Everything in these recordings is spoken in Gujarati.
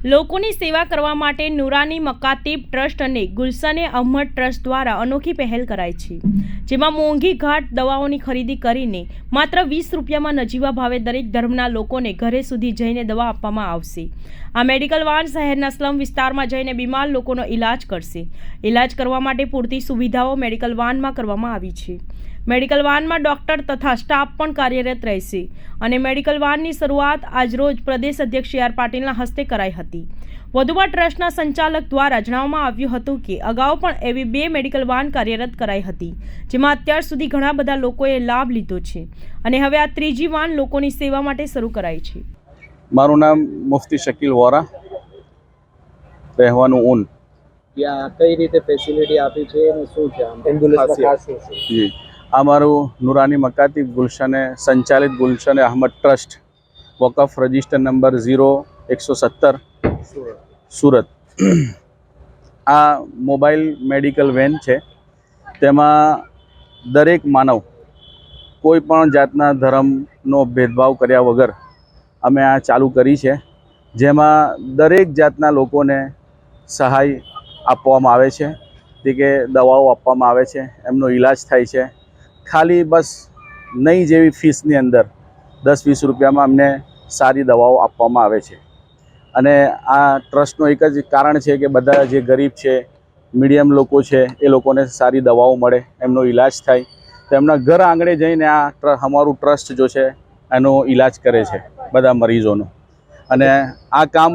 લોકોની સેવા કરવા માટે નુરાની મકાતીબ ટ્રસ્ટ અને ગુલશને અહમદ ટ્રસ્ટ દ્વારા અનોખી પહેલ કરાઈ છે, જેમાં મોંઘી ઘાટ દવાઓની ખરીદી કરીને માત્ર 20 રૂપિયામાં નજીવા ભાવે દરેક ધર્મના લોકોને ઘરે સુધી જઈને દવા આપવામાં આવશે। આ મેડિકલ વાન શહેરના સ્લમ વિસ્તારમાં જઈને બીમાર લોકોનો ઇલાજ કરશે। ઇલાજ કરવા માટે પૂરતી સુવિધાઓ મેડિકલ વાનમાં કરવામાં આવી છે। મેડિકલ વાનમાં ડોક્ટર તથા સ્ટાફ પણ કાર્યરત રહેશે અને મેડિકલ વાનની શરૂઆત આજરોજ પ્રદેશ અધ્યક્ષ સી આર પાટીલના હસ્તે કરાઈ હતી। વધુમાં ટ્રસ્ટના સંચાલક દ્વારા જણાવવામાં આવ્યું હતું કે અગાઉ પણ એવી 2 મેડિકલ વાન કાર્યરત કરાઈ હતી, જેમાં અત્યાર સુધી ઘણા બધા લોકોએ લાભ લીધો છે અને હવે આ ત્રીજી વાન લોકોની સેવા માટે શરૂ કરાઈ છે। મારું નામ મુફ્તી શકીલ વોરા, રહેવાનું ઊન। ત્યાં કઈ રીતે ફેસિલિટી આપી છે અને શું છે એમ્બ્યુલન્સમાં ખાસ શું છે? જી, આ મારું નુરાની મકાતીબ ગુલશને સંચાલિત ગુલશને અહમદ ટ્રસ્ટ વકફ રજિસ્ટર નંબર 0117 સુરત। આ મોબાઈલ મેડિકલ વેન છે, તેમાં દરેક માનવ કોઈ પણ જાતના ધર્મનો ભેદભાવ કર્યા વગર અમે આ ચાલુ કરી છે, જેમાં દરેક જાતના લોકોને સહાય આપવામાં આવે છે, તે કે દવાઓ આપવામાં આવે છે, એમનો ઈલાજ થાય છે। ખાલી બસ નહીં જેવી ફીસની અંદર 10-20 રૂપિયામાં અમને સારી દવાઓ આપવામાં આવે છે। અને આ ટ્રસ્ટનો એક જ કારણ છે કે બધા જે ગરીબ છે, મીડિયમ લોકો છે, એ લોકોને સારી દવાઓ મળે, એમનો ઈલાજ થાય, તો એમના ઘર આંગણે જઈને આ અમારું ટ્રસ્ટ જો છે એનો ઈલાજ કરે છે બધા મરીઝોનો। અને આ કામ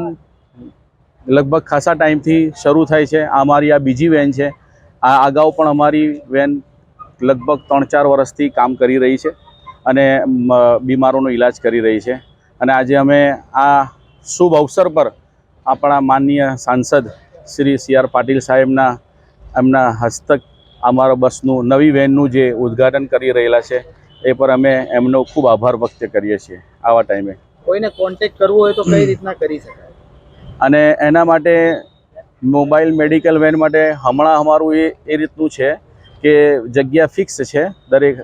લગભગ ખાસા ટાઈમથી શરૂ થાય છે। અમારી આ બીજી વેન છે। આ અગાઉ પણ અમારી વેન લગભગ 3-4 વર્ષથી કામ કરી રહી છે અને બીમારોનો ઈલાજ કરી રહી છે। અને આજે અમે આ શુભ અવસર પર આપણા માનનીય સાંસદ શ્રી સી આર પાટીલ સાહેબના એમના હસ્તક અમારા બસનું નવી વેનનું જે ઉદ્ઘાટન કરી રહેલા છે, એ પર અમે એમનો ખૂબ આભાર વ્યક્ત કરીએ છીએ। આવા ટાઈમે કોઈને કોન્ટેક્ટ કરવો હોય તો કઈ રીતના કરી શકાય? અને એના માટે મોબાઈલ મેડિકલ વેન માટે હમણાં અમારું એ રીતનું છે કે જગ્યા ફિક્સ છે દરેક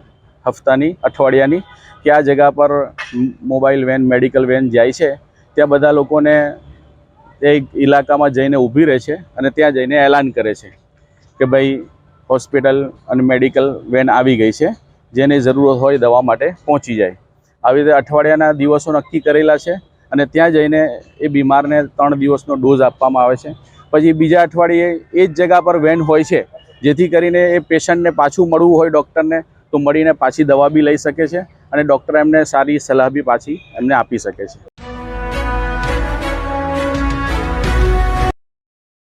હપ્તાની, અઠવાડિયાની, કે આ જગ્યા પર મોબાઈલ વેન મેડિકલ વેન જાય છે। ત્યાં બધા લોકોને એક ઇલાકામાં જઈને ઊભી રહે છે અને ત્યાં જઈને એલાન કરે છે કે ભાઈ હોસ્પિટલ અને મેડિકલ વેન આવી ગઈ છે, જેને જરૂરત હોય દવા માટે પહોંચી જાય। આવી રીતે અઠવાડિયાના દિવસો નક્કી કરેલા છે અને ત્યાં જઈને એ બીમારને 3 દિવસનો ડોઝ આપવામાં આવે છે। પછી બીજા અઠવાડિયે એ જ જગ્યા પર વેન હોય છે, જેથી કરીને એ પેશન્ટને પાછું મળવું હોય ડૉક્ટરને તો મળીને પાછી દવા બી લઈ શકે છે અને ડૉક્ટર એમને સારી સલાહ બી પાછી એમને આપી શકે છે।